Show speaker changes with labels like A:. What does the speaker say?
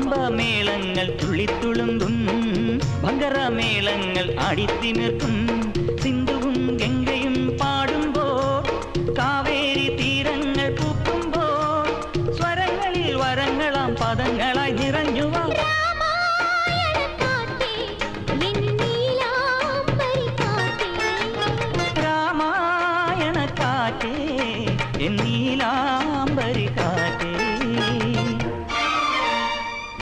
A: പമ്പമേളങ്ങൾ തുള്ളിത്തുളുമ്പും ഭങ്കരമേളങ്ങൾ ആടിത്തിമിർക്കും സിന്ധുവും ഗംഗയും പാടുമ്പോൾ കാവേരി തീരങ്ങൾ പൂക്കുമ്പോൾ സ്വരങ്ങളിൽ വരങ്ങളാം പദങ്ങളായി നിറഞ്ഞുവാ